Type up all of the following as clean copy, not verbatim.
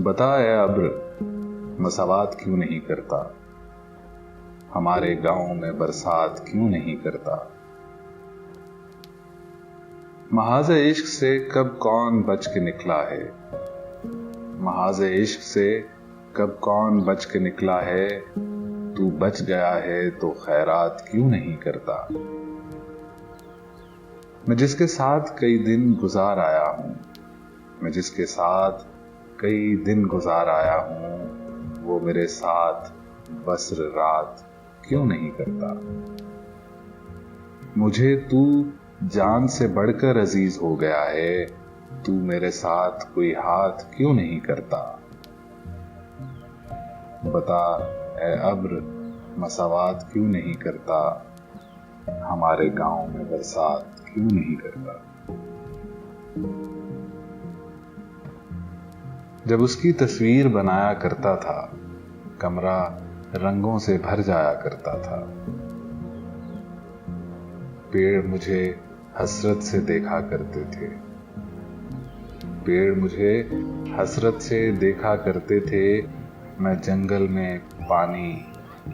बता ऐ अब्र मसावात क्यों नहीं करता, हमारे गांव में बरसात क्यों नहीं करता। महाज़े इश्क से कब कौन बच के निकला है, महाज़े इश्क से कब कौन बच के निकला है। तू बच गया है तो खैरात क्यों नहीं करता। मैं जिसके साथ कई दिन गुजार आया हूं, मैं जिसके साथ कई दिन गुजार आया हूं, वो मेरे साथ बस्र रात क्यों नहीं करता। मुझे तू जान से बढ़कर अजीज हो गया है, तू मेरे साथ कोई हाथ क्यों नहीं करता। बता ऐ अब्र मसावात क्यों नहीं करता, हमारे गांव में बरसात क्यों नहीं करता। जब उसकी तस्वीर बनाया करता था, कमरा रंगों से भर जाया करता था। पेड़ मुझे हसरत से देखा करते थे, पेड़ मुझे हसरत से देखा करते थे। मैं जंगल में पानी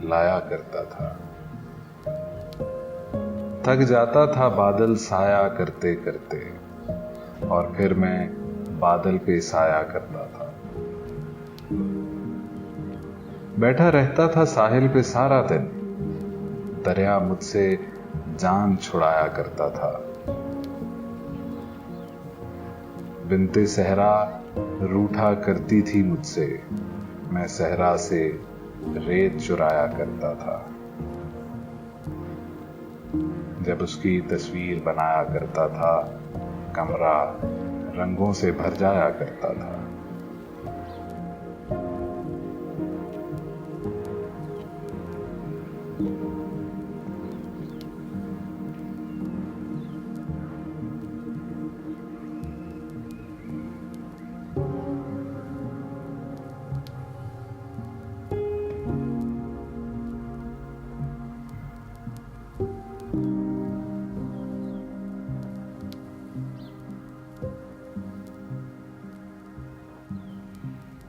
लाया करता था। थक जाता था बादल साया करते करते, और फिर मैं बादल पे साया करता था। बैठा रहता था साहिल पे सारा दिन, दरिया मुझसे जान छुड़ाया करता था। बिनते सहरा रूठा करती थी मुझसे, मैं सहरा से रेत चुराया करता था। जब उसकी तस्वीर बनाया करता था, कमरा रंगों से भर जाया करता था।